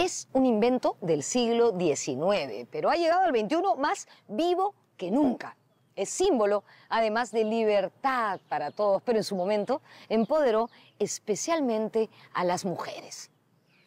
Es un invento del siglo XIX, pero ha llegado al XXI más vivo que nunca. Es símbolo, además, de libertad para todos, pero en su momento empoderó especialmente a las mujeres.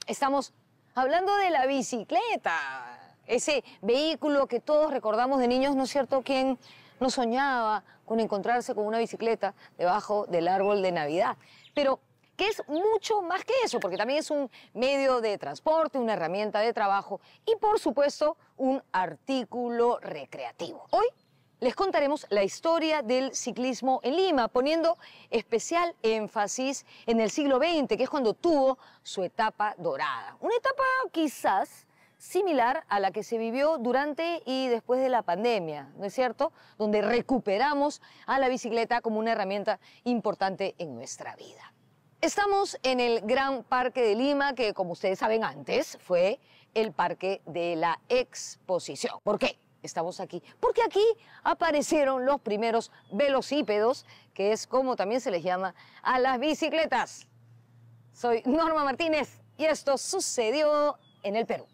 Estamos hablando de la bicicleta, ese vehículo que todos recordamos de niños, ¿no es cierto? ¿Quién no soñaba con encontrarse con una bicicleta debajo del árbol de Navidad? Pero que es mucho más que eso, porque también es un medio de transporte, una herramienta de trabajo y, por supuesto, un artículo recreativo. Hoy les contaremos la historia del ciclismo en Lima, poniendo especial énfasis en el siglo XX, que es cuando tuvo su etapa dorada. Una etapa quizás similar a la que se vivió durante y después de la pandemia, ¿no es cierto? Donde recuperamos a la bicicleta como una herramienta importante en nuestra vida. Estamos en el Gran Parque de Lima, que como ustedes saben antes fue el Parque de la Exposición. ¿Por qué estamos aquí? Porque aquí aparecieron los primeros velocípedos, que es como también se les llama a las bicicletas. Soy Norma Martínez y esto sucedió en el Perú.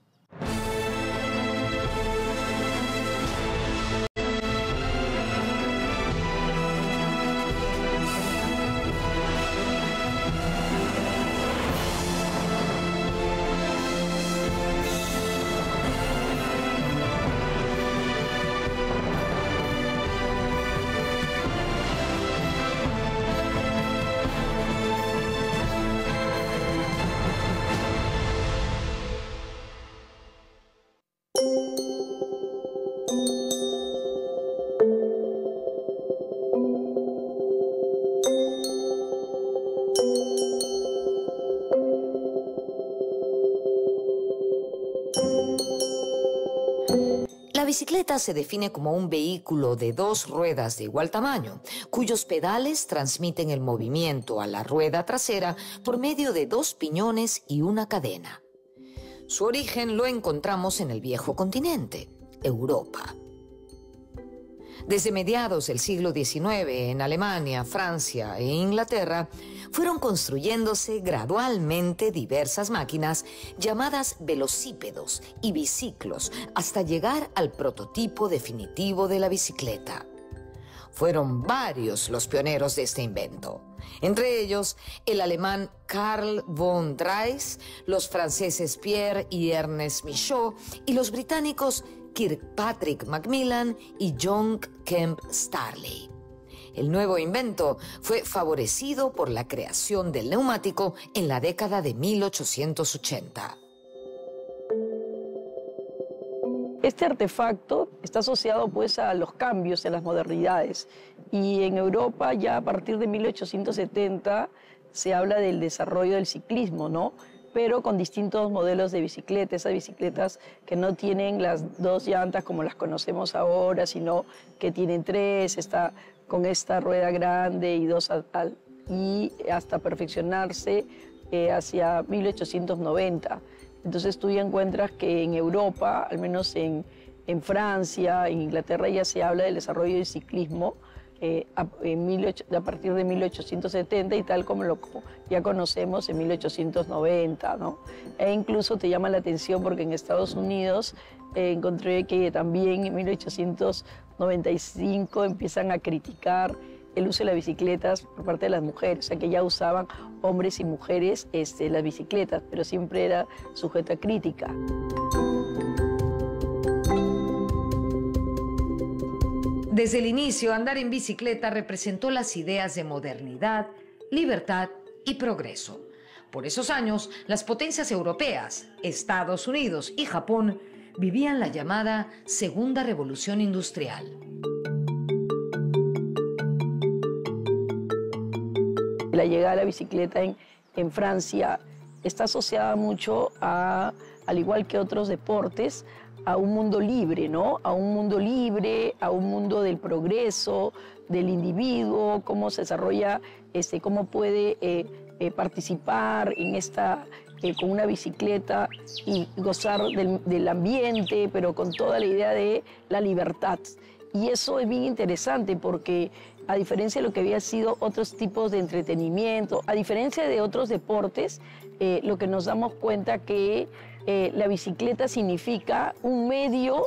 La bicicleta se define como un vehículo de dos ruedas de igual tamaño, cuyos pedales transmiten el movimiento a la rueda trasera por medio de dos piñones y una cadena. Su origen lo encontramos en el viejo continente, Europa. Desde mediados del siglo XIX, en Alemania, Francia e Inglaterra, fueron construyéndose gradualmente diversas máquinas llamadas velocípedos y biciclos hasta llegar al prototipo definitivo de la bicicleta. Fueron varios los pioneros de este invento, entre ellos el alemán Karl von Drais, los franceses Pierre y Ernest Michaud y los británicos Kirkpatrick Macmillan y John Kemp Starley. El nuevo invento fue favorecido por la creación del neumático en la década de 1880. Este artefacto está asociado pues a los cambios, a las modernidades. Y en Europa ya a partir de 1870 se habla del desarrollo del ciclismo, ¿no? Pero con distintos modelos de bicicletas, esas bicicletas que no tienen las dos llantas como las conocemos ahora, sino que tienen tres, está con esta rueda grande y dos y hasta perfeccionarse hacia 1890. Entonces tú ya encuentras que en Europa, al menos en Francia, en Inglaterra, ya se habla del desarrollo del ciclismo a partir de 1870 y tal como lo ya conocemos en 1890, ¿no? E incluso te llama la atención porque en Estados Unidos encontré que también en 1895 empiezan a criticar el uso de las bicicletas por parte de las mujeres, o sea que ya usaban hombres y mujeres las bicicletas, pero siempre era sujeta a crítica. Desde el inicio, andar en bicicleta representó las ideas de modernidad, libertad y progreso. Por esos años, las potencias europeas, Estados Unidos y Japón, vivían la llamada Segunda Revolución Industrial. La llegada de la bicicleta en Francia está asociada mucho al igual que otros deportes, a un mundo libre, ¿no? A un mundo libre, a un mundo del progreso, del individuo, cómo se desarrolla, cómo puede participar en con una bicicleta y gozar del ambiente, pero con toda la idea de la libertad. Y eso es bien interesante porque a diferencia de lo que había sido otros tipos de entretenimiento, a diferencia de otros deportes, lo que nos damos cuenta que la bicicleta significa un medio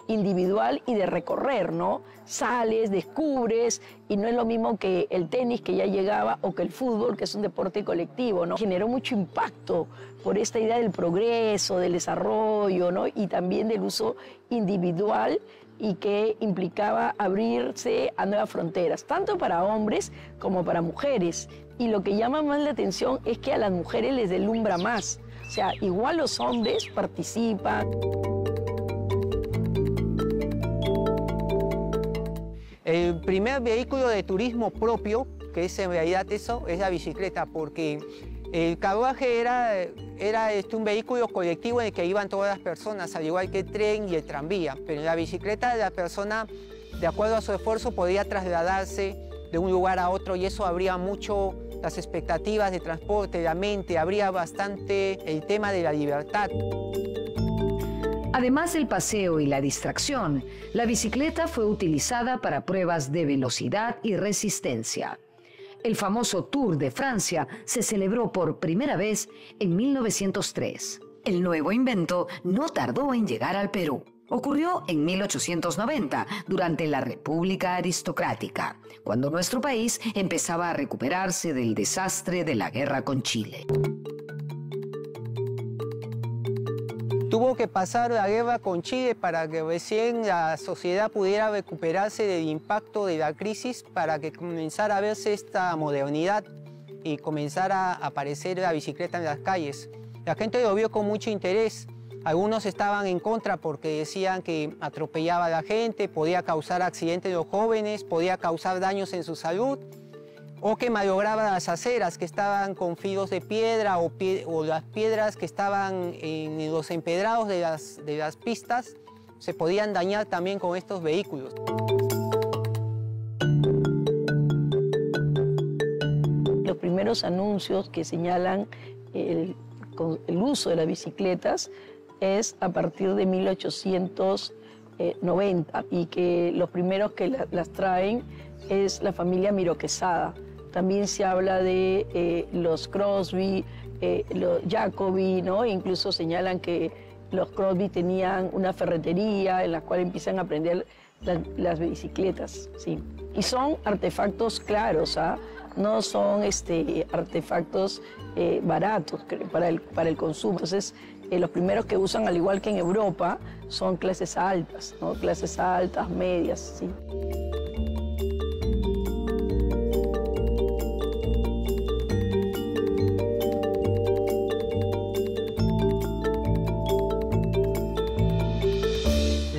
individual y de recorrer, ¿no? Sales, descubres, y no es lo mismo que el tenis que ya llegaba o que el fútbol, que es un deporte colectivo, ¿no? Generó mucho impacto por esta idea del progreso, del desarrollo, ¿no? Y también del uso individual, y que implicaba abrirse a nuevas fronteras, tanto para hombres como para mujeres. Y lo que llama más la atención es que a las mujeres les deslumbra más. O sea, igual los hombres participan. El primer vehículo de turismo propio, que es en realidad eso, es la bicicleta, porque el carruaje era un vehículo colectivo en el que iban todas las personas, al igual que el tren y el tranvía. Pero en la bicicleta la persona, de acuerdo a su esfuerzo, podía trasladarse de un lugar a otro, y eso abría mucho las expectativas de transporte, de la mente, abría bastante el tema de la libertad. Además del paseo y la distracción, la bicicleta fue utilizada para pruebas de velocidad y resistencia. El famoso Tour de Francia se celebró por primera vez en 1903. El nuevo invento no tardó en llegar al Perú. Ocurrió en 1890, durante la República Aristocrática, cuando nuestro país empezaba a recuperarse del desastre de la guerra con Chile. Tuvo que pasar la guerra con Chile para que recién la sociedad pudiera recuperarse del impacto de la crisis, para que comenzara a verse esta modernidad y comenzara a aparecer la bicicleta en las calles. La gente lo vio con mucho interés. Algunos estaban en contra porque decían que atropellaba a la gente, podía causar accidentes en los jóvenes, podía causar daños en su salud, o que malograba las aceras que estaban con filos de piedra, o las piedras que estaban en los empedrados de las pistas se podían dañar también con estos vehículos. Los primeros anuncios que señalan el uso de las bicicletas es a partir de 1890, y que los primeros que las traen es la familia Miró Quesada. También se habla de los Crosby, los Jacobi, ¿no? Incluso señalan que los Crosby tenían una ferretería en la cual empiezan a aprender las bicicletas, ¿sí? Y son artefactos claros, ¿ah? No son artefactos baratos para el consumo. Entonces, los primeros que usan, al igual que en Europa, son clases altas, ¿no? Clases altas, medias, ¿sí?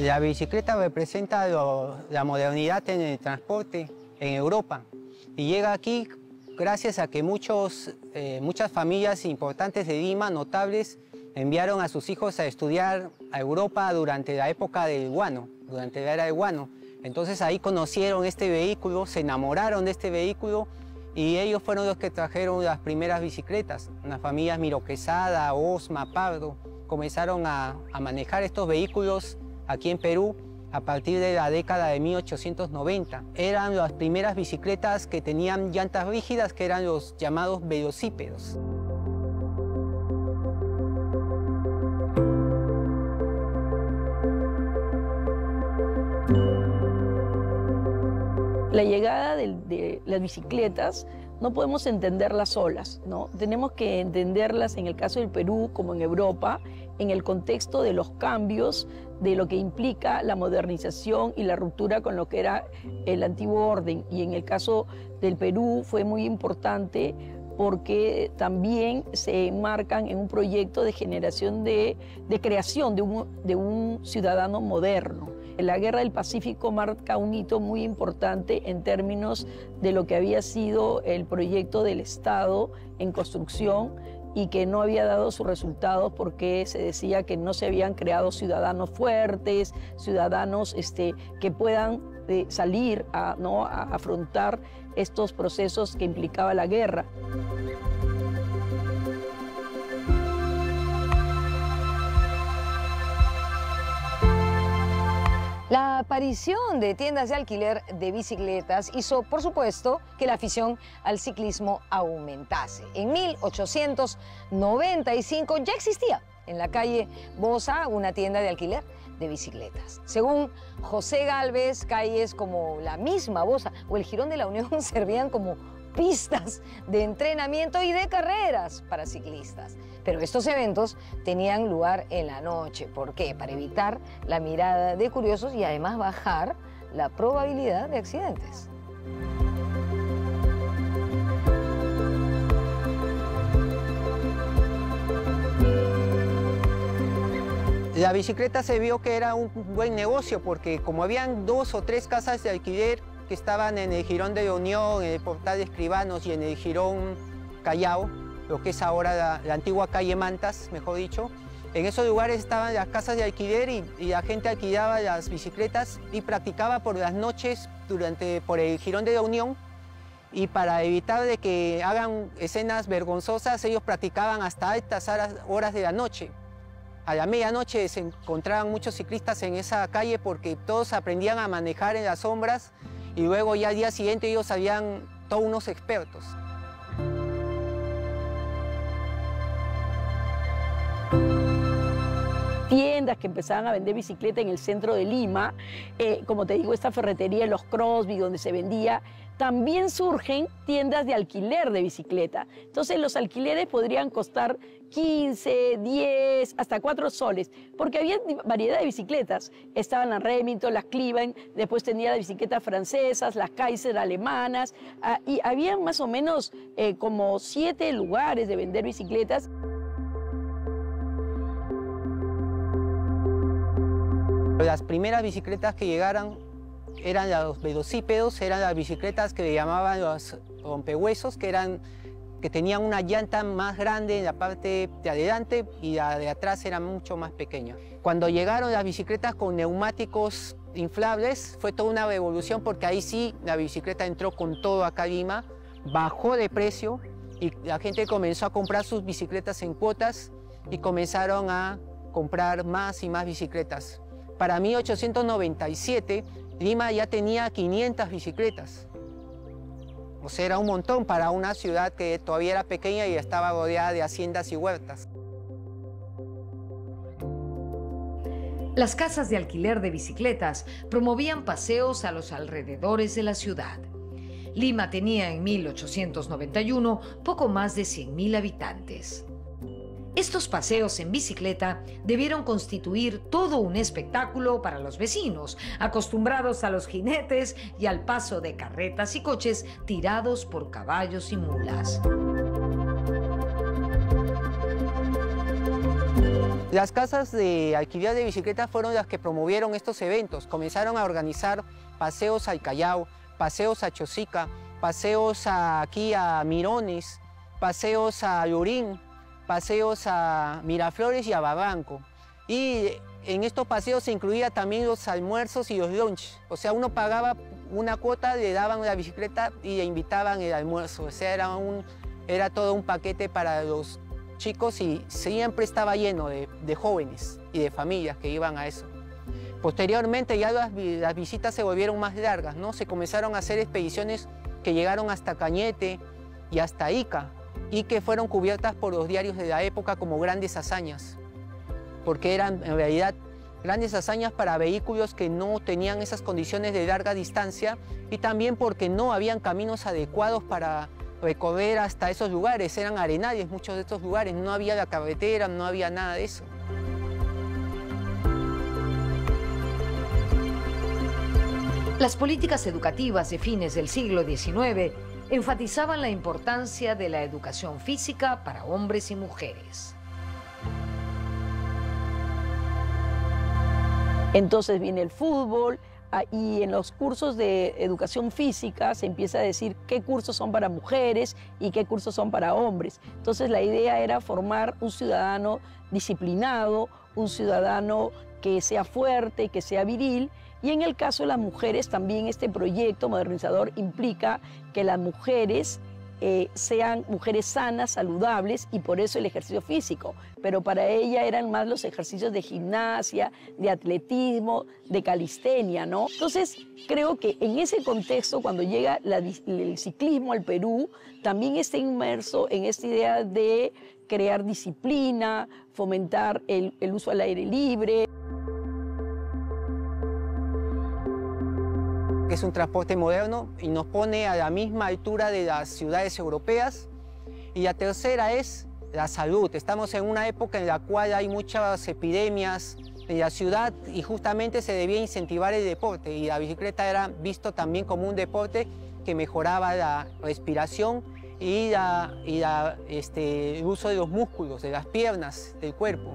La bicicleta representa la modernidad en el transporte en Europa, y llega aquí gracias a que muchas familias importantes de Lima, notables, enviaron a sus hijos a estudiar a Europa durante la época del guano, durante la era del guano. Entonces ahí conocieron este vehículo, se enamoraron de este vehículo, y ellos fueron los que trajeron las primeras bicicletas. Unas familias Miró Quesada, Osma, Pardo, comenzaron a manejar estos vehículos aquí en Perú a partir de la década de 1890. Eran las primeras bicicletas que tenían llantas rígidas, que eran los llamados velocípedos. La llegada de las bicicletas no podemos entenderlas solas, ¿no? Tenemos que entenderlas, en el caso del Perú como en Europa, en el contexto de los cambios, de lo que implica la modernización y la ruptura con lo que era el antiguo orden. Y en el caso del Perú fue muy importante porque también se enmarcan en un proyecto de generación de creación de un ciudadano moderno. La Guerra del Pacífico marca un hito muy importante en términos de lo que había sido el proyecto del Estado en construcción, y que no había dado sus resultados porque se decía que no se habían creado ciudadanos fuertes, ciudadanos que puedan salir a afrontar estos procesos que implicaba la guerra. La aparición de tiendas de alquiler de bicicletas hizo, por supuesto, que la afición al ciclismo aumentase. En 1895 ya existía en la calle Bosa, una tienda de alquiler de bicicletas. Según José Gálvez, calles como la misma Bosa o el Jirón de la Unión servían como pistas de entrenamiento y de carreras para ciclistas. Pero estos eventos tenían lugar en la noche. ¿Por qué? Para evitar la mirada de curiosos y además bajar la probabilidad de accidentes. La bicicleta se vio que era un buen negocio porque como habían 2 o 3 casas de alquiler que estaban en el Jirón de la Unión, en el Portal de Escribanos y en el Jirón Callao, lo que es ahora la antigua calle Mantas, mejor dicho. En esos lugares estaban las casas de alquiler y la gente alquilaba las bicicletas y practicaba por las noches por el Jirón de la Unión. Y para evitar de que hagan escenas vergonzosas, ellos practicaban hasta altas horas de la noche. A la medianoche se encontraban muchos ciclistas en esa calle porque todos aprendían a manejar en las sombras y luego ya al día siguiente ellos salían todos unos expertos. Tiendas que empezaban a vender bicicleta en el centro de Lima, como te digo, esta ferretería, los Crosby, donde se vendía. También surgen tiendas de alquiler de bicicleta. Entonces los alquileres podrían costar 15, 10, hasta 4 soles, porque había variedad de bicicletas. Estaban las Remington, las Cleveland, después tenía las bicicletas francesas, las Kaiser alemanas, y había más o menos como 7 lugares de vender bicicletas. Las primeras bicicletas que llegaron eran los velocípedos, eran las bicicletas que le llamaban los rompehuesos, que tenían una llanta más grande en la parte de adelante y la de atrás era mucho más pequeña. Cuando llegaron las bicicletas con neumáticos inflables, fue toda una revolución porque ahí sí la bicicleta entró con todo acá a Lima, bajó de precio y la gente comenzó a comprar sus bicicletas en cuotas y comenzaron a comprar más y más bicicletas. Para 1897, Lima ya tenía 500 bicicletas. O sea, era un montón para una ciudad que todavía era pequeña y estaba rodeada de haciendas y huertas. Las casas de alquiler de bicicletas promovían paseos a los alrededores de la ciudad. Lima tenía en 1891 poco más de 100.000 habitantes. Estos paseos en bicicleta debieron constituir todo un espectáculo para los vecinos, acostumbrados a los jinetes y al paso de carretas y coches tirados por caballos y mulas. Las casas de alquiler de bicicletas fueron las que promovieron estos eventos. Comenzaron a organizar paseos al Callao, paseos a Chosica, paseos aquí a Mirones, paseos a Lurín, paseos a Miraflores y a Barranco. Y en estos paseos se incluía también los almuerzos y los lunch. O sea, uno pagaba una cuota, le daban la bicicleta y le invitaban el almuerzo. O sea, era todo un paquete para los chicos y siempre estaba lleno de jóvenes y de familias que iban a eso. Posteriormente ya las visitas se volvieron más largas, ¿no? Se comenzaron a hacer expediciones que llegaron hasta Cañete y hasta Ica, y que fueron cubiertas por los diarios de la época como grandes hazañas, porque eran en realidad grandes hazañas para vehículos que no tenían esas condiciones de larga distancia y también porque no habían caminos adecuados para recorrer hasta esos lugares, eran arenales muchos de estos lugares, no había la carretera, no había nada de eso. Las políticas educativas de fines del siglo XIX enfatizaban la importancia de la educación física para hombres y mujeres. Entonces viene el fútbol y en los cursos de educación física se empieza a decir qué cursos son para mujeres y qué cursos son para hombres. Entonces la idea era formar un ciudadano disciplinado, un ciudadano que sea fuerte, que sea viril. Y en el caso de las mujeres también este proyecto modernizador implica que las mujeres sean mujeres sanas, saludables, y por eso el ejercicio físico. Pero para ella eran más los ejercicios de gimnasia, de atletismo, de calistenia, ¿no? Entonces, creo que en ese contexto, cuando llega el ciclismo al Perú, también está inmerso en esta idea de crear disciplina, fomentar el uso al aire libre. Es un transporte moderno y nos pone a la misma altura de las ciudades europeas. Y la tercera es la salud. Estamos en una época en la cual hay muchas epidemias en la ciudad y justamente se debía incentivar el deporte, y la bicicleta era visto también como un deporte que mejoraba la respiración y el uso de los músculos, de las piernas, del cuerpo.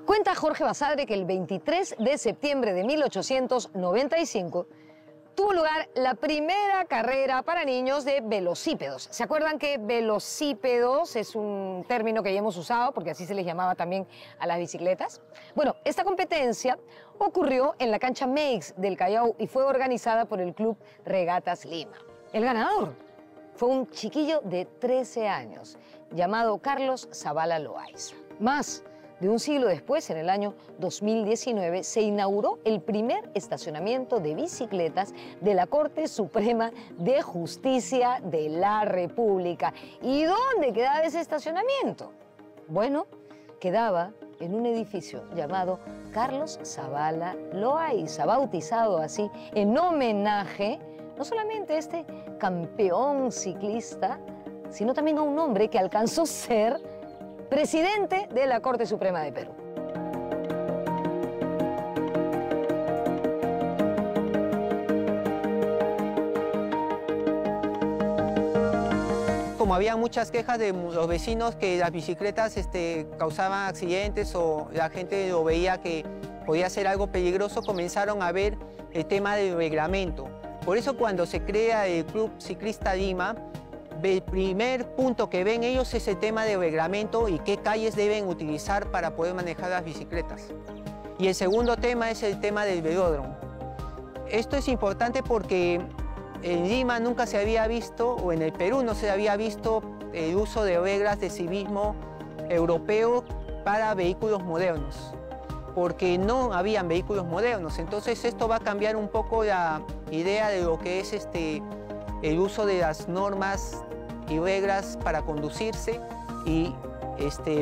Cuenta Jorge Basadre que el 23 de septiembre de 1895 tuvo lugar la primera carrera para niños de velocípedos. ¿Se acuerdan que velocípedos es un término que ya hemos usado porque así se les llamaba también a las bicicletas? Bueno, esta competencia ocurrió en la cancha Meix del Callao y fue organizada por el Club Regatas Lima. El ganador fue un chiquillo de 13 años llamado Carlos Zavala Loaiza. Más de un siglo después, en el año 2019, se inauguró el primer estacionamiento de bicicletas de la Corte Suprema de Justicia de la República. ¿Y dónde quedaba ese estacionamiento? Bueno, quedaba en un edificio llamado Carlos Zavala Loaiza, bautizado así en homenaje no solamente a este campeón ciclista, sino también a un hombre que alcanzó a ser presidente de la Corte Suprema de Perú. Como había muchas quejas de los vecinos que las bicicletas causaban accidentes o la gente lo veía que podía ser algo peligroso, comenzaron a ver el tema del reglamento. Por eso cuando se crea el Club Ciclista Lima, el primer punto que ven ellos es el tema del reglamento y qué calles deben utilizar para poder manejar las bicicletas. Y el segundo tema es el tema del velódromo. Esto es importante porque en Lima nunca se había visto, o en el Perú no se había visto, el uso de reglas de civismo europeo para vehículos modernos, porque no habían vehículos modernos. Entonces esto va a cambiar un poco la idea de lo que es el uso de las normas y reglas para conducirse, y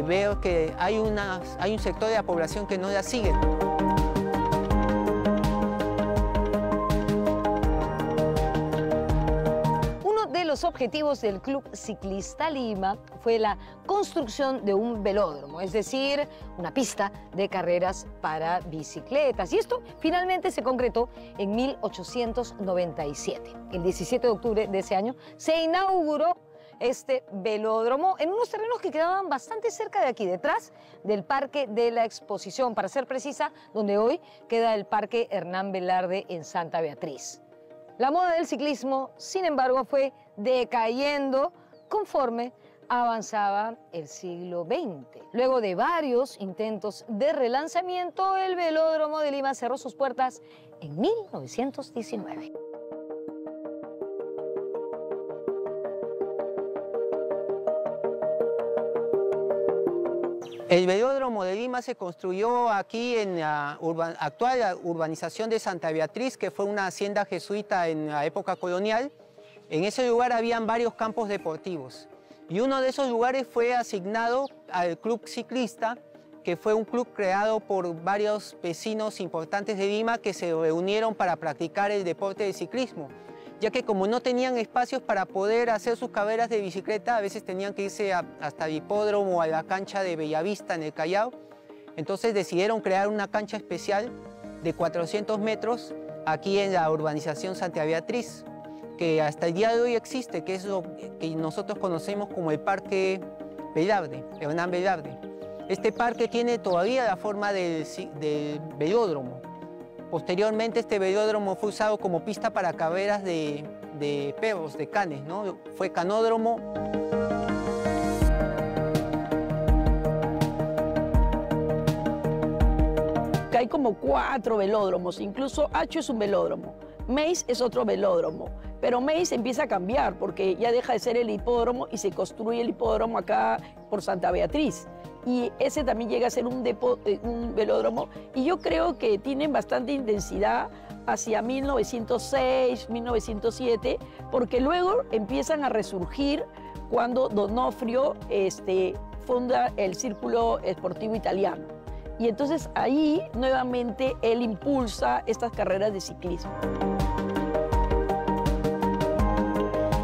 veo que hay un sector de la población que no las sigue. Uno de los objetivos del Club Ciclista Lima fue la construcción de un velódromo, es decir, una pista de carreras para bicicletas. Y esto finalmente se concretó en 1897. El 17 de octubre de ese año se inauguró este velódromo en unos terrenos que quedaban bastante cerca de aquí, detrás del Parque de la Exposición, para ser precisa, donde hoy queda el Parque Hernán Velarde en Santa Beatriz. La moda del ciclismo, sin embargo, fue decayendo conforme avanzaba el siglo XX. Luego de varios intentos de relanzamiento, el Velódromo de Lima cerró sus puertas en 1919. El velódromo de Lima se construyó aquí en la actual urbanización de Santa Beatriz, que fue una hacienda jesuita en la época colonial. En ese lugar habían varios campos deportivos y uno de esos lugares fue asignado al Club Ciclista, que fue un club creado por varios vecinos importantes de Lima que se reunieron para practicar el deporte del ciclismo, ya que como no tenían espacios para poder hacer sus carreras de bicicleta, a veces tenían que irse hasta el hipódromo o a la cancha de Bellavista en el Callao. Entonces decidieron crear una cancha especial de 400 metros aquí en la urbanización Santa Beatriz, que hasta el día de hoy existe, que es lo que nosotros conocemos como el Parque Velarde, Hernán Velarde. Este parque tiene todavía la forma del velódromo. Posteriormente este velódromo fue usado como pista para carreras de perros, de canes, ¿no? Fue canódromo. que hay como 4 velódromos, incluso Acho es un velódromo, Meis es otro velódromo, pero Meis empieza a cambiar porque ya deja de ser el hipódromo y se construye el hipódromo acá por Santa Beatriz. Y ese también llega a ser un velódromo, y yo creo que tienen bastante intensidad hacia 1906, 1907, porque luego empiezan a resurgir cuando D'Onofrio funda el Círculo Esportivo Italiano. Y entonces ahí nuevamente él impulsa estas carreras de ciclismo.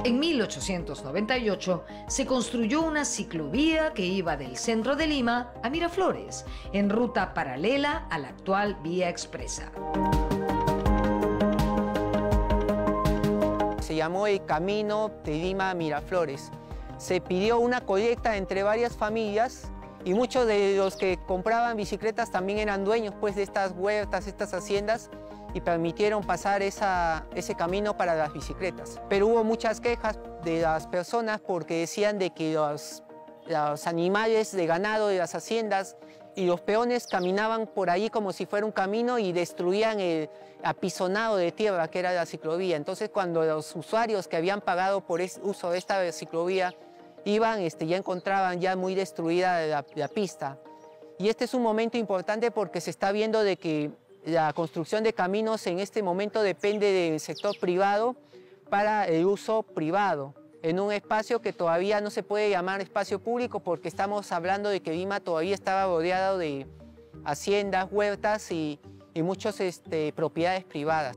En 1898 se construyó una ciclovía que iba del centro de Lima a Miraflores, en ruta paralela a la actual vía expresa. Se llamó el Camino de Lima a Miraflores. Se pidió una colecta entre varias familias y muchos de los que compraban bicicletas también eran dueños pues, de estas huertas, estas haciendas, y permitieron pasar ese camino para las bicicletas. Pero hubo muchas quejas de las personas porque decían de que los animales de ganado de las haciendas y los peones caminaban por ahí como si fuera un camino y destruían el apisonado de tierra que era la ciclovía. Entonces cuando los usuarios que habían pagado por el uso de esta ciclovía iban, ya encontraban ya muy destruida la pista. Y este es un momento importante porque se está viendo de que la construcción de caminos en este momento depende del sector privado para el uso privado, en un espacio que todavía no se puede llamar espacio público porque estamos hablando de que Lima todavía estaba rodeado de haciendas, huertas y muchas propiedades privadas.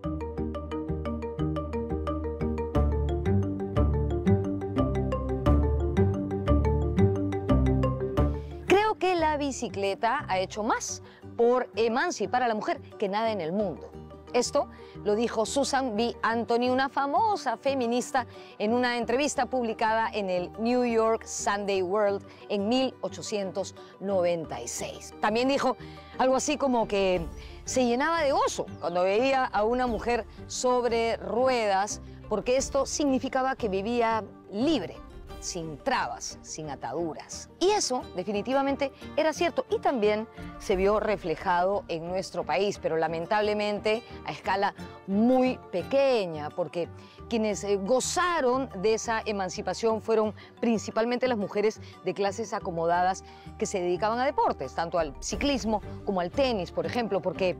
Creo que la bicicleta ha hecho más por emancipar a la mujer que nada en el mundo. Esto lo dijo Susan B. Anthony, una famosa feminista, en una entrevista publicada en el New York Sunday World en 1896. También dijo algo así como que se llenaba de gozo cuando veía a una mujer sobre ruedas, porque esto significaba que vivía libre, sin trabas, sin ataduras. Y eso definitivamente era cierto y también se vio reflejado en nuestro país, pero lamentablemente a escala muy pequeña, porque quienes gozaron de esa emancipación fueron principalmente las mujeres de clases acomodadas que se dedicaban a deportes, tanto al ciclismo como al tenis, por ejemplo, porque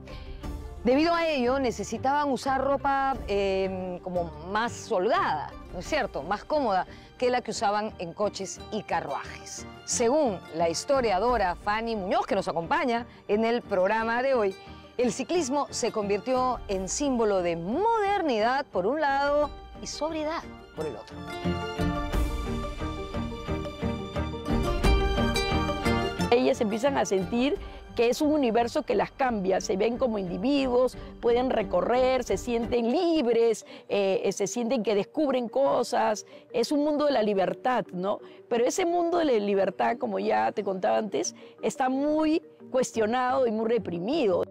debido a ello necesitaban usar ropa como más holgada, ¿no es cierto?, más cómoda que la que usaban en coches y carruajes. Según la historiadora Fanny Muñoz, que nos acompaña en el programa de hoy, el ciclismo se convirtió en símbolo de modernidad por un lado y sobriedad por el otro. Ellas empiezan a sentir que es un universo que las cambia, se ven como individuos, pueden recorrer, se sienten libres, se sienten que descubren cosas, es un mundo de la libertad, ¿no? Pero ese mundo de la libertad, como ya te contaba antes, está muy cuestionado y muy reprimido.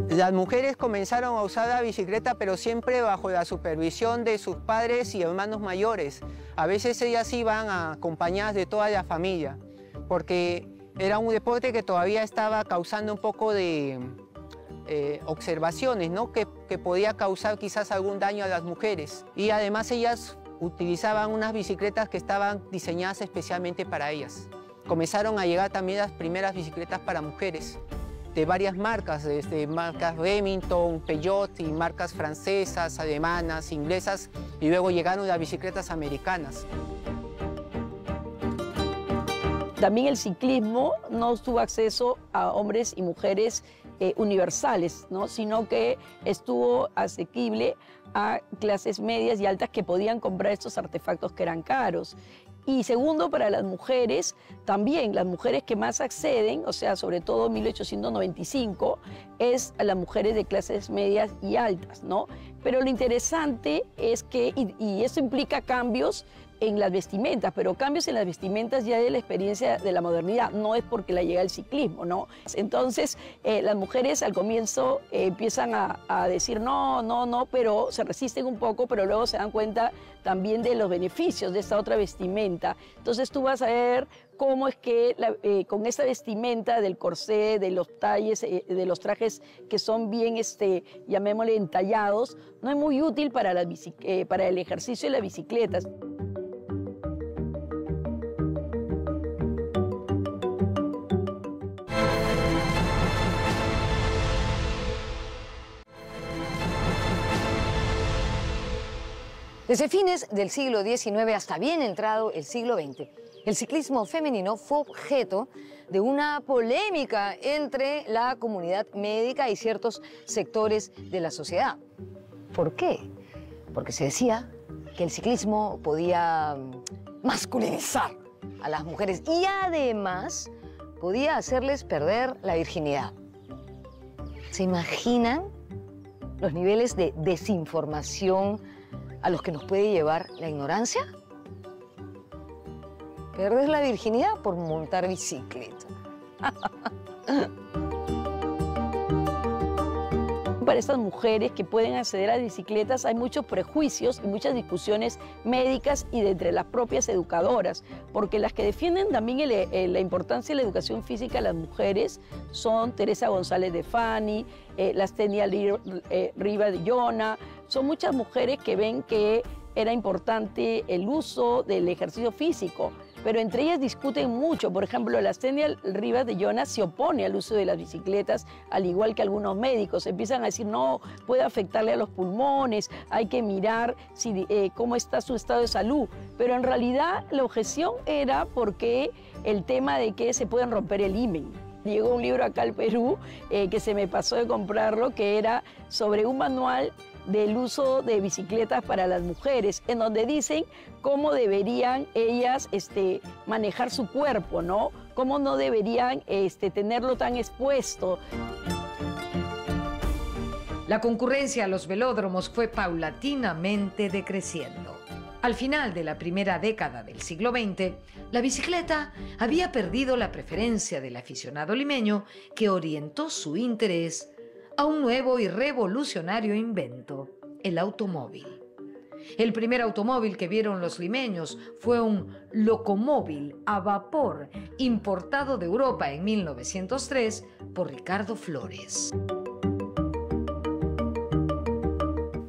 Las mujeres comenzaron a usar la bicicleta, pero siempre bajo la supervisión de sus padres y hermanos mayores. A veces ellas iban acompañadas de toda la familia, porque era un deporte que todavía estaba causando un poco de observaciones, ¿no? que podía causar quizás algún daño a las mujeres. Y además ellas utilizaban unas bicicletas que estaban diseñadas especialmente para ellas. Comenzaron a llegar también las primeras bicicletas para mujeres, de varias marcas, desde marcas Remington, Peugeot y marcas francesas, alemanas, inglesas, y luego llegaron las bicicletas americanas. También el ciclismo no tuvo acceso a hombres y mujeres universales, ¿no? Sino que estuvo asequible a clases medias y altas que podían comprar estos artefactos que eran caros. Y segundo, para las mujeres, también las mujeres que más acceden, o sea, sobre todo en 1895, es a las mujeres de clases medias y altas, ¿no? Pero lo interesante es que, y eso implica cambios en las vestimentas, pero cambios en las vestimentas ya de la experiencia de la modernidad, no es porque la llega el ciclismo, ¿no? Entonces, las mujeres al comienzo empiezan a decir no, pero se resisten un poco, pero luego se dan cuenta también de los beneficios de esta otra vestimenta. Entonces tú vas a ver cómo es que con esta vestimenta del corsé, de los talles, de los trajes que son bien, llamémosle, entallados, no es muy útil para el ejercicio de las bicicletas. Desde fines del siglo XIX hasta bien entrado el siglo XX, el ciclismo femenino fue objeto de una polémica entre la comunidad médica y ciertos sectores de la sociedad. ¿Por qué? Porque se decía que el ciclismo podía masculinizar a las mujeres y además podía hacerles perder la virginidad. ¿Se imaginan los niveles de desinformación a los que nos puede llevar la ignorancia? Perdes la virginidad por montar bicicleta. Para estas mujeres que pueden acceder a bicicletas hay muchos prejuicios y muchas discusiones médicas y de entre las propias educadoras, porque las que defienden también la importancia de la educación física a las mujeres son Teresa González de Fani, Lastenia Riva de Llona. Son muchas mujeres que ven que era importante el uso del ejercicio físico, pero entre ellas discuten mucho. Por ejemplo, Lastenia Rivas de Llona se opone al uso de las bicicletas, al igual que algunos médicos. Empiezan a decir, no, puede afectarle a los pulmones, hay que mirar cómo está su estado de salud. Pero en realidad la objeción era porque el tema de que se pueden romper el himen. Llegó un libro acá al Perú, que se me pasó de comprarlo, que era sobre un manual del uso de bicicletas para las mujeres, en donde dicen cómo deberían ellas manejar su cuerpo, ¿no? Cómo no deberían tenerlo tan expuesto. La concurrencia a los velódromos fue paulatinamente decreciendo. Al final de la primera década del siglo XX, la bicicleta había perdido la preferencia del aficionado limeño, que orientó su interés a un nuevo y revolucionario invento, el automóvil. El primer automóvil que vieron los limeños fue un locomóvil a vapor importado de Europa en 1903 por Ricardo Flores.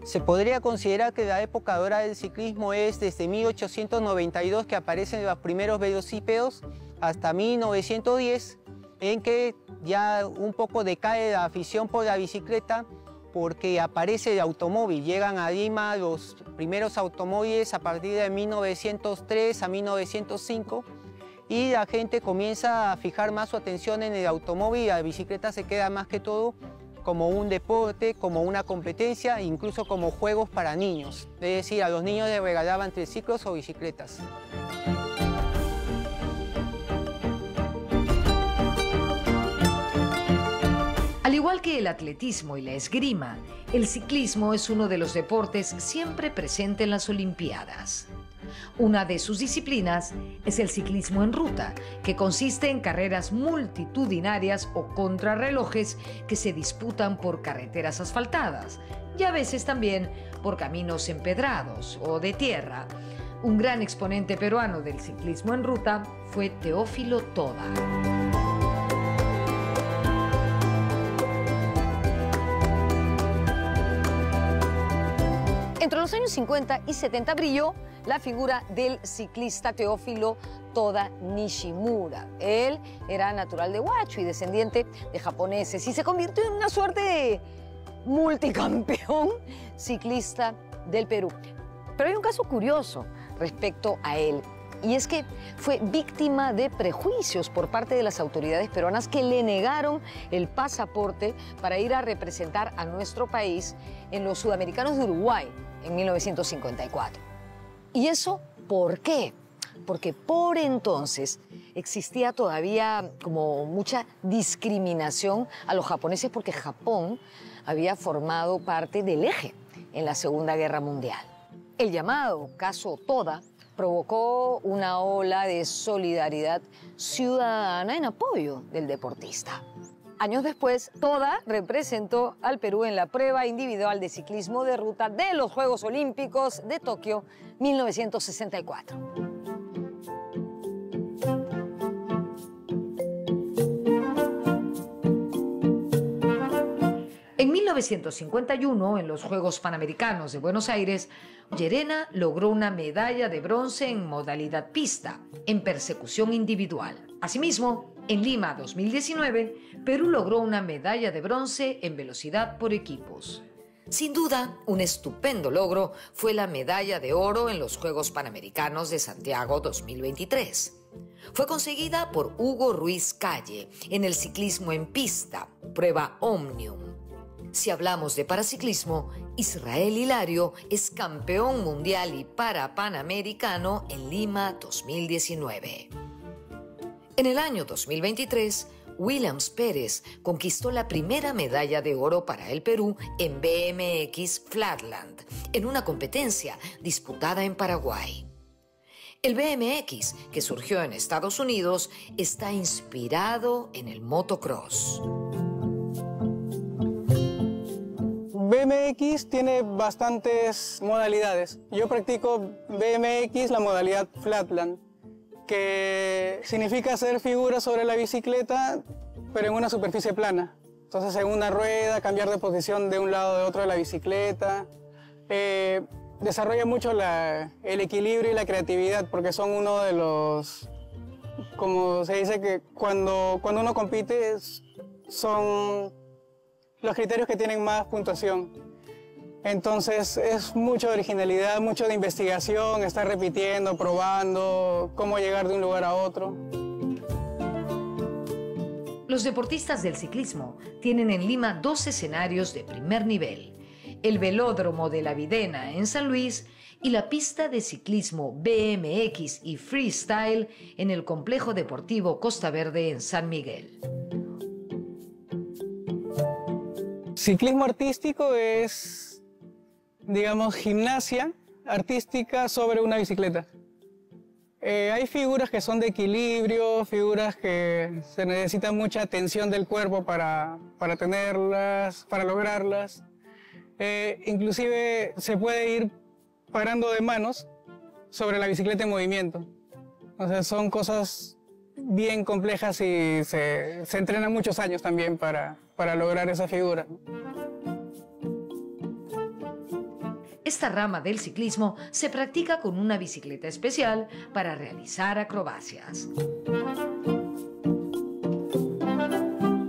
Se podría considerar que la época dorada del ciclismo es desde 1892, que aparecen los primeros velocípedos, hasta 1910, en que ya un poco decae la afición por la bicicleta porque aparece el automóvil. Llegan a Lima los primeros automóviles a partir de 1903 a 1905 y la gente comienza a fijar más su atención en el automóvil y la bicicleta se queda más que todo como un deporte, como una competencia, incluso como juegos para niños. Es decir, a los niños les regalaban triciclos o bicicletas. Al igual que el atletismo y la esgrima, el ciclismo es uno de los deportes siempre presente en las Olimpiadas. Una de sus disciplinas es el ciclismo en ruta, que consiste en carreras multitudinarias o contrarrelojes que se disputan por carreteras asfaltadas y a veces también por caminos empedrados o de tierra. Un gran exponente peruano del ciclismo en ruta fue Teófilo Toda. Entre los años 50 y 70 brilló la figura del ciclista Teófilo Toda Nishimura. Él era natural de Huacho y descendiente de japoneses y se convirtió en una suerte de multicampeón ciclista del Perú. Pero hay un caso curioso respecto a él, y es que fue víctima de prejuicios por parte de las autoridades peruanas que le negaron el pasaporte para ir a representar a nuestro país en los Sudamericanos de Uruguay en 1954. ¿Y eso por qué? Porque por entonces existía todavía como mucha discriminación a los japoneses porque Japón había formado parte del eje en la Segunda Guerra Mundial. El llamado caso Toda provocó una ola de solidaridad ciudadana en apoyo del deportista. Años después, Toda representó al Perú en la prueba individual de ciclismo de ruta de los Juegos Olímpicos de Tokio 1964. En 1951, en los Juegos Panamericanos de Buenos Aires, Llerena logró una medalla de bronce en modalidad pista, en persecución individual. Asimismo, en Lima 2019, Perú logró una medalla de bronce en velocidad por equipos. Sin duda, un estupendo logro fue la medalla de oro en los Juegos Panamericanos de Santiago 2023. Fue conseguida por Hugo Ruiz Calle en el ciclismo en pista, prueba Omnium. Si hablamos de paraciclismo, Israel Hilario es campeón mundial y parapanamericano en Lima 2019. En el año 2023, Williams Pérez conquistó la primera medalla de oro para el Perú en BMX Flatland, en una competencia disputada en Paraguay. El BMX, que surgió en Estados Unidos, está inspirado en el motocross. BMX tiene bastantes modalidades. Yo practico BMX, la modalidad Flatland, que significa hacer figuras sobre la bicicleta, pero en una superficie plana. Entonces, en una rueda, cambiar de posición de un lado de otro de la bicicleta. Desarrolla mucho el equilibrio y la creatividad, porque son uno de los, como se dice, que cuando uno compite, son los criterios que tienen más puntuación. Entonces es mucha originalidad, mucho de investigación, estar repitiendo, probando, cómo llegar de un lugar a otro. Los deportistas del ciclismo tienen en Lima 2 escenarios de primer nivel: el velódromo de La Videna en San Luis y la pista de ciclismo BMX y freestyle en el complejo deportivo Costa Verde en San Miguel. Ciclismo artístico es, digamos, gimnasia artística sobre una bicicleta. Hay figuras que son de equilibrio, figuras que se necesita mucha tensión del cuerpo para tenerlas, para lograrlas. Inclusive se puede ir parando de manos sobre la bicicleta en movimiento. O sea, son cosas bien complejas y se entrenan muchos años también para lograr esa figura. Esta rama del ciclismo se practica con una bicicleta especial para realizar acrobacias.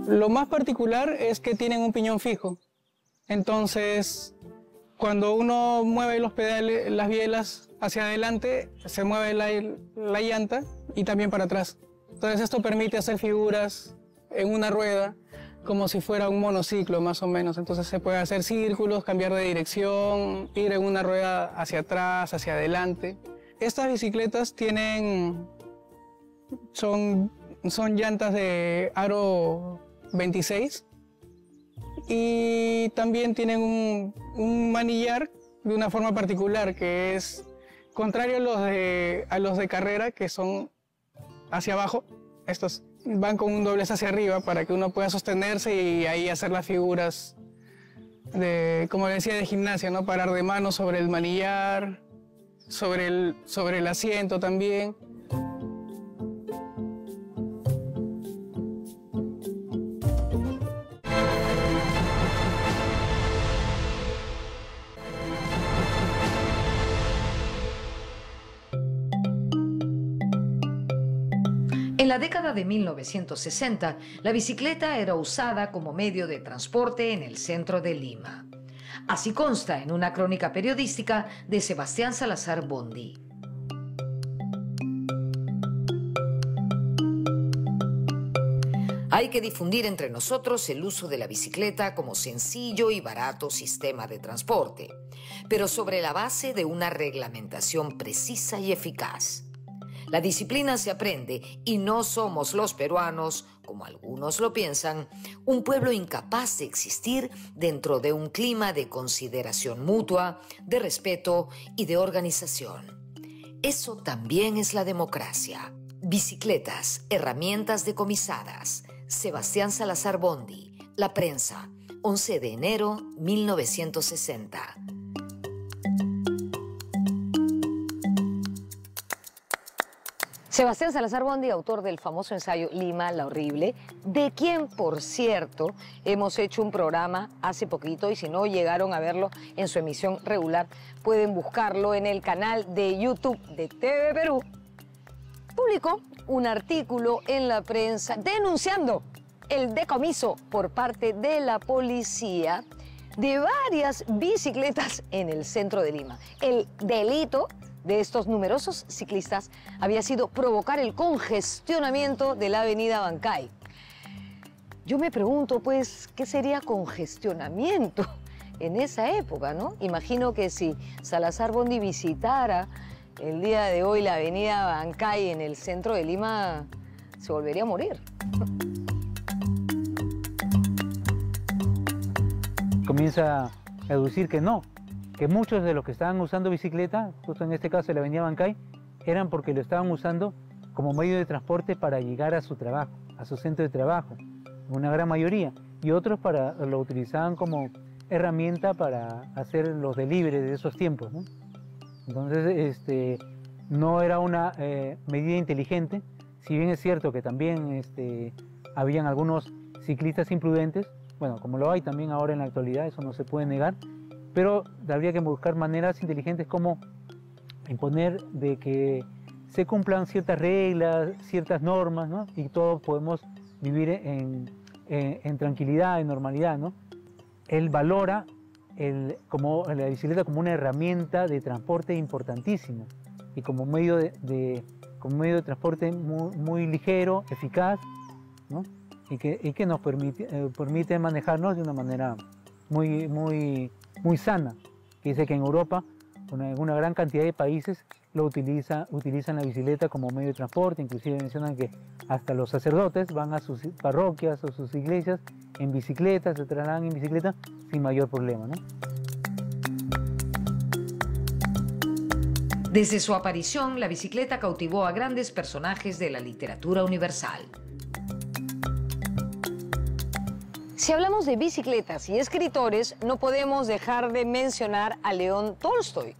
Lo más particular es que tienen un piñón fijo. Entonces, cuando uno mueve los pedales, las bielas hacia adelante, se mueve la llanta y también para atrás. Entonces, esto permite hacer figuras en una rueda como si fuera un monociclo, más o menos. Entonces, se puede hacer círculos, cambiar de dirección, ir en una rueda hacia atrás, hacia adelante. Estas bicicletas son llantas de aro 26 y también tienen un manillar de una forma particular que es contrario a los de carrera, que son hacia abajo. Estos van con un doblez hacia arriba para que uno pueda sostenerse y ahí hacer las figuras como decía, de gimnasia, ¿no? Parar de mano sobre el manillar, sobre el asiento también. En la década de 1960, la bicicleta era usada como medio de transporte en el centro de Lima. Así consta en una crónica periodística de Sebastián Salazar Bondi. Hay que difundir entre nosotros el uso de la bicicleta como sencillo y barato sistema de transporte, pero sobre la base de una reglamentación precisa y eficaz. La disciplina se aprende y no somos los peruanos, como algunos lo piensan, un pueblo incapaz de existir dentro de un clima de consideración mutua, de respeto y de organización. Eso también es la democracia. Bicicletas, herramientas decomisadas. Sebastián Salazar Bondy, La Prensa, 11 de enero 1960. Sebastián Salazar Bondy, autor del famoso ensayo Lima, la horrible, de quien, por cierto, hemos hecho un programa hace poquito, y si no llegaron a verlo en su emisión regular, pueden buscarlo en el canal de YouTube de TV Perú. Publicó un artículo en La Prensa denunciando el decomiso por parte de la policía de varias bicicletas en el centro de Lima. El delito de estos numerosos ciclistas había sido provocar el congestionamiento de la avenida Bancay. Yo me pregunto, pues, ¿qué sería congestionamiento en esa época, no? Imagino que si Salazar Bondy visitara el día de hoy la avenida Bancay en el centro de Lima, se volvería a morir. Comienza a deducir que no, que muchos de los que estaban usando bicicleta, justo en este caso de la avenida Bancay, eran porque lo estaban usando como medio de transporte para llegar a su trabajo, a su centro de trabajo, una gran mayoría, y otros lo utilizaban como herramienta para hacer los deliveries de esos tiempos, ¿no? Entonces, no era una medida inteligente, si bien es cierto que también habían algunos ciclistas imprudentes, bueno, como lo hay también ahora en la actualidad, eso no se puede negar, pero habría que buscar maneras inteligentes como imponer de que se cumplan ciertas reglas, ciertas normas, ¿no? Y todos podemos vivir en tranquilidad, en normalidad, ¿no? Él valora como la bicicleta como una herramienta de transporte importantísimo y como medio de transporte muy ligero, eficaz, ¿no? y que nos permite manejarnos de una manera muy sana. Que dice que en Europa una gran cantidad de países utilizan la bicicleta como medio de transporte, inclusive mencionan que hasta los sacerdotes van a sus parroquias o sus iglesias en bicicleta, se trasladan en bicicleta sin mayor problema, ¿no? Desde su aparición, la bicicleta cautivó a grandes personajes de la literatura universal. Si hablamos de bicicletas y escritores, no podemos dejar de mencionar a León Tolstoy,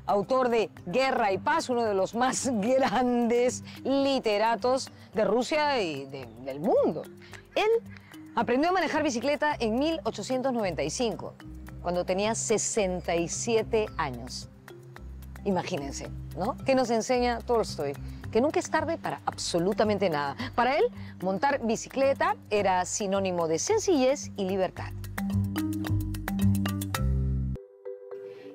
autor de Guerra y Paz, uno de los más grandes literatos de Rusia y del mundo. Él aprendió a manejar bicicleta en 1895, cuando tenía 67 años. Imagínense, ¿no? ¿Qué nos enseña Tolstoy? Que nunca es tarde para absolutamente nada. Para él, montar bicicleta era sinónimo de sencillez y libertad.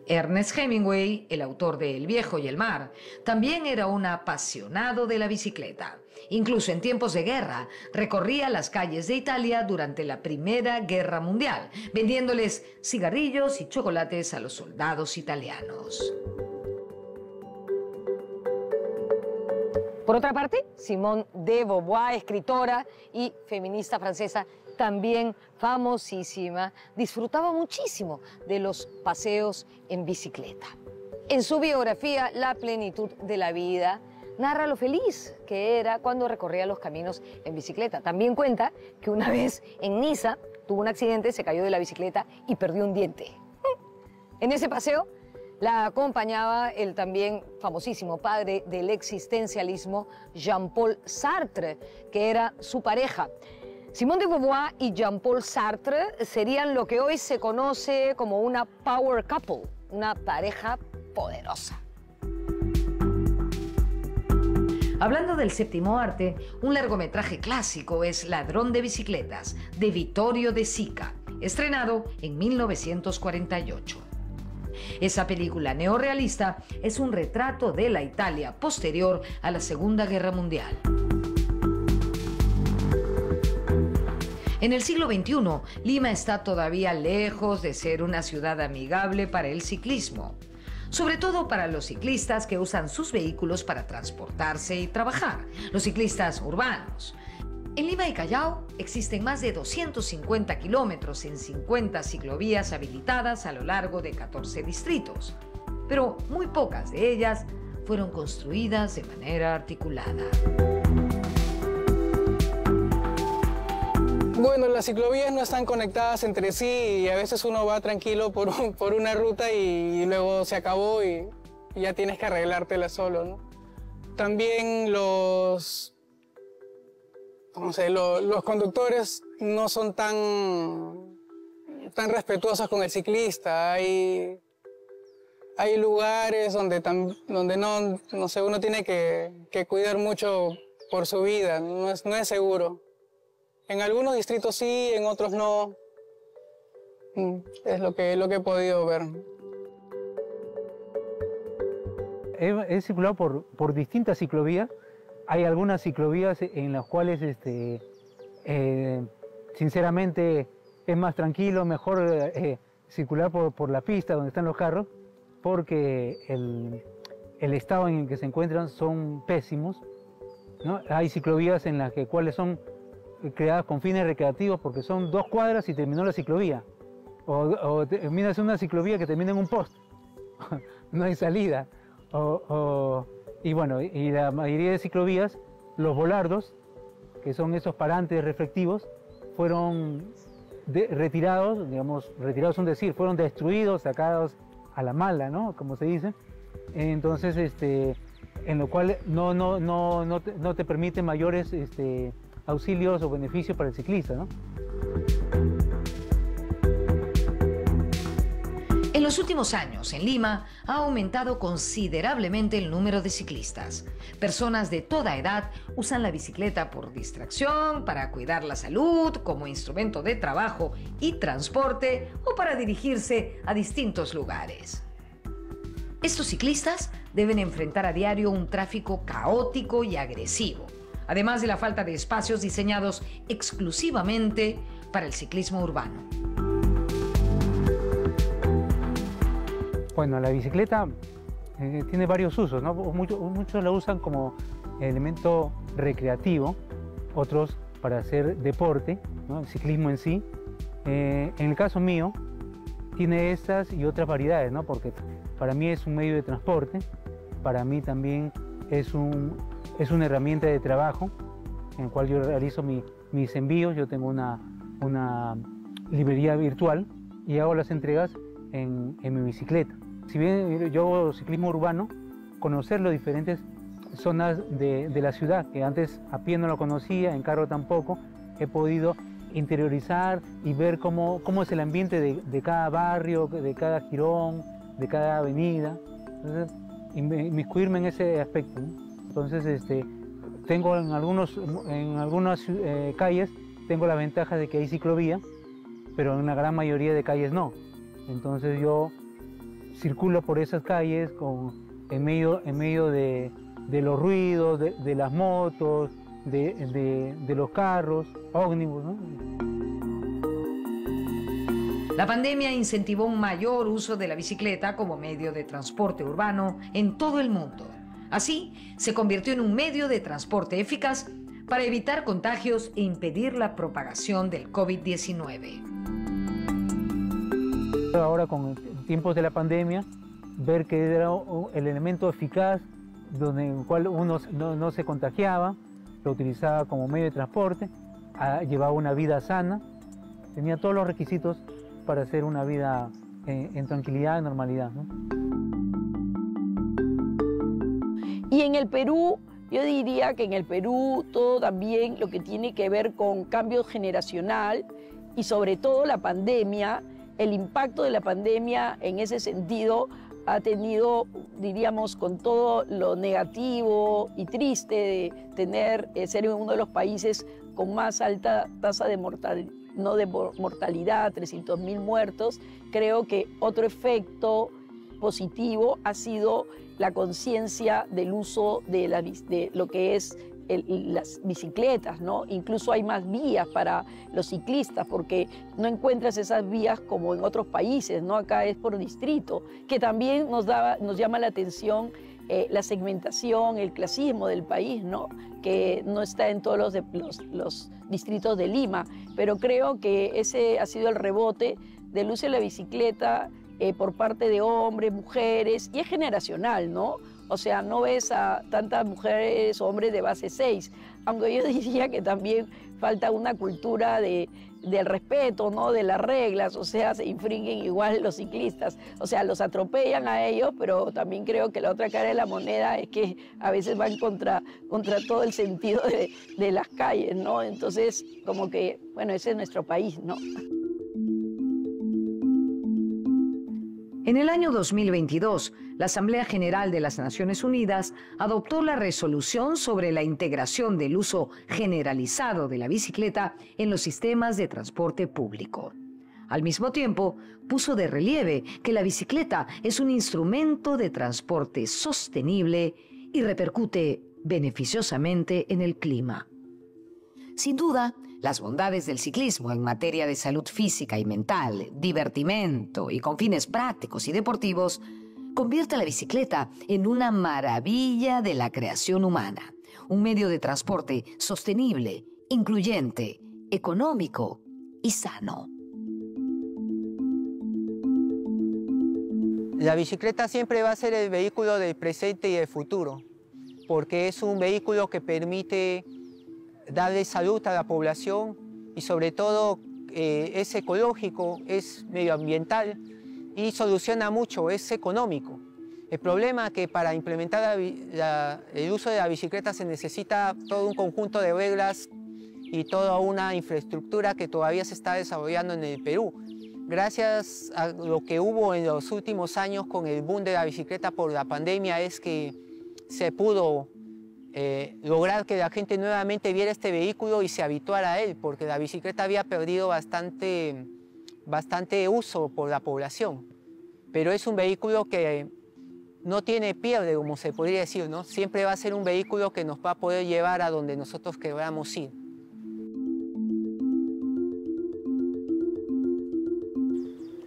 Ernest Hemingway, el autor de El viejo y el mar, también era un apasionado de la bicicleta. Incluso en tiempos de guerra, recorría las calles de Italia durante la Primera Guerra Mundial, vendiéndoles cigarrillos y chocolates a los soldados italianos. Por otra parte, Simone de Beauvoir, escritora y feminista francesa, también famosísima, disfrutaba muchísimo de los paseos en bicicleta. En su biografía, La plenitud de la vida, narra lo feliz que era cuando recorría los caminos en bicicleta. También cuenta que una vez en Niza tuvo un accidente, se cayó de la bicicleta y perdió un diente. En ese paseo la acompañaba el también famosísimo padre del existencialismo, Jean-Paul Sartre, que era su pareja. Simone de Beauvoir y Jean-Paul Sartre serían lo que hoy se conoce como una power couple, una pareja poderosa. Hablando del séptimo arte, un largometraje clásico es Ladrón de bicicletas, de Vittorio De Sica, estrenado en 1948. Esa película neorrealista es un retrato de la Italia posterior a la Segunda Guerra Mundial. En el siglo XXI, Lima está todavía lejos de ser una ciudad amigable para el ciclismo, sobre todo para los ciclistas que usan sus vehículos para transportarse y trabajar, los ciclistas urbanos. En Lima y Callao existen más de 250 kilómetros en 50 ciclovías habilitadas a lo largo de 14 distritos, pero muy pocas de ellas fueron construidas de manera articulada. Bueno, las ciclovías no están conectadas entre sí y a veces uno va tranquilo por una ruta y luego se acabó y ya tienes que arreglártela solo, ¿no? También los conductores no son tan respetuosos con el ciclista. Hay lugares donde no sé, uno tiene que cuidar mucho por su vida, no es seguro. En algunos distritos sí, en otros no. Es lo que he podido ver. He circulado por distintas ciclovías. Hay algunas ciclovías en las cuales, sinceramente, es más tranquilo, mejor circular por la pista donde están los carros, porque el estado en el que se encuentran son pésimos, ¿no? Hay ciclovías en las cuales son creadas con fines recreativos porque son 2 cuadras y terminó la ciclovía. O terminas una ciclovía que termina en un poste. No hay salida. Y bueno, y la mayoría de ciclovías, los volardos, que son esos parantes reflectivos, fueron retirados, digamos, retirados es un decir, fueron destruidos, sacados a la mala, ¿no? Como se dice. Entonces, en lo cual no te permite mayores auxilios o beneficios para el ciclista, ¿no? En los últimos años, en Lima, ha aumentado considerablemente el número de ciclistas. Personas de toda edad usan la bicicleta por distracción, para cuidar la salud, como instrumento de trabajo y transporte, o para dirigirse a distintos lugares. Estos ciclistas deben enfrentar a diario un tráfico caótico y agresivo, además de la falta de espacios diseñados exclusivamente para el ciclismo urbano. Bueno, la bicicleta tiene varios usos, ¿no? Muchos la usan como elemento recreativo, otros para hacer deporte, ¿no? El ciclismo en sí. En el caso mío, tiene estas y otras variedades, ¿no? Porque para mí es un medio de transporte, para mí también es una herramienta de trabajo en el cual yo realizo mis envíos. Yo tengo una librería virtual y hago las entregas en mi bicicleta. Si bien yo hago ciclismo urbano, conocer las diferentes zonas de la ciudad, que antes a pie no lo conocía, en carro tampoco, he podido interiorizar y ver cómo es el ambiente de cada barrio, de cada jirón, de cada avenida. Entonces, inmiscuirme en ese aspecto, ¿no? Entonces, tengo en algunas calles, tengo la ventaja de que hay ciclovía, pero en la gran mayoría de calles no. Entonces yo circulo por esas calles en medio de los ruidos, de las motos, de los carros, ómnibus, ¿no? La pandemia incentivó un mayor uso de la bicicleta como medio de transporte urbano en todo el mundo. Así, se convirtió en un medio de transporte eficaz para evitar contagios e impedir la propagación del COVID-19. Ahora, con tiempos de la pandemia, ver que era el elemento eficaz en el cual uno no se contagiaba, lo utilizaba como medio de transporte, llevaba una vida sana, tenía todos los requisitos para hacer una vida en tranquilidad y normalidad, ¿no? Y en el Perú, yo diría que en el Perú todo también lo que tiene que ver con cambio generacional y sobre todo la pandemia, el impacto de la pandemia en ese sentido ha tenido, diríamos, con todo lo negativo y triste de ser uno de los países con más alta tasa de mortalidad, 300.000 muertos. Creo que otro efecto positivo ha sido la conciencia del uso de lo que es las bicicletas, ¿no? Incluso hay más vías para los ciclistas porque no encuentras esas vías como en otros países, ¿no? Acá es por distrito, que también nos llama la atención la segmentación, el clasismo del país, ¿no? Que no está en todos los distritos de Lima, pero creo que ese ha sido el rebote del uso de la bicicleta por parte de hombres, mujeres, y es generacional, ¿no? O sea, no ves a tantas mujeres o hombres de base 6, aunque yo diría que también falta una cultura del respeto, ¿no? De las reglas, o sea, se infringen igual los ciclistas, o sea, los atropellan a ellos, pero también creo que la otra cara de la moneda es que a veces van contra todo el sentido de las calles, ¿no? Entonces, como que, bueno, ese es nuestro país, ¿no? En el año 2022, la Asamblea General de las Naciones Unidas adoptó la resolución sobre la integración del uso generalizado de la bicicleta en los sistemas de transporte público. Al mismo tiempo, puso de relieve que la bicicleta es un instrumento de transporte sostenible y repercute beneficiosamente en el clima. Sin duda, las bondades del ciclismo en materia de salud física y mental, divertimento y con fines prácticos y deportivos, convierte a la bicicleta en una maravilla de la creación humana, un medio de transporte sostenible, incluyente, económico y sano. La bicicleta siempre va a ser el vehículo del presente y del futuro, porque es un vehículo que permite darle salud a la población y sobre todo es ecológico, es medioambiental y soluciona mucho, es económico. El problema es que para implementar el uso de la bicicleta se necesita todo un conjunto de reglas y toda una infraestructura que todavía se está desarrollando en el Perú. Gracias a lo que hubo en los últimos años con el boom de la bicicleta por la pandemia es que se pudo lograr que la gente nuevamente viera este vehículo y se habituara a él, porque la bicicleta había perdido bastante uso por la población. Pero es un vehículo que no tiene pierde, como se podría decir, ¿no? Siempre va a ser un vehículo que nos va a poder llevar a donde nosotros queramos ir.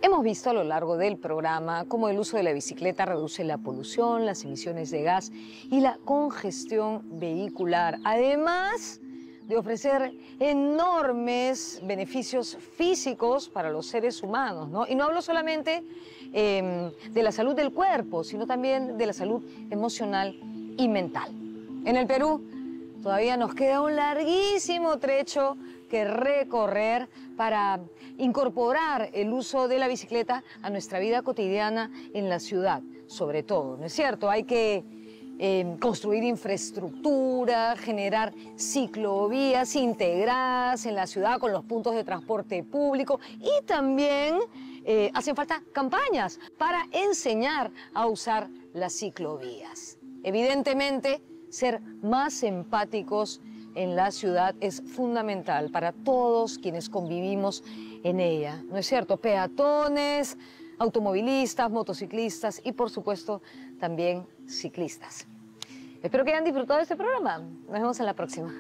Hemos visto a lo largo del programa cómo el uso de la bicicleta reduce la polución, las emisiones de gas y la congestión vehicular, además de ofrecer enormes beneficios físicos para los seres humanos, ¿no? Y no hablo solamente de la salud del cuerpo, sino también de la salud emocional y mental. En el Perú todavía nos queda un larguísimo trecho que recorrer para incorporar el uso de la bicicleta a nuestra vida cotidiana en la ciudad, sobre todo, ¿no es cierto? Hay que construir infraestructura, generar ciclovías integradas en la ciudad con los puntos de transporte público y también hacen falta campañas para enseñar a usar las ciclovías. Evidentemente, ser más empáticos en la ciudad es fundamental para todos quienes convivimos en ella, ¿no es cierto? Peatones, automovilistas, motociclistas y, por supuesto, también ciclistas. Espero que hayan disfrutado de este programa. Nos vemos en la próxima.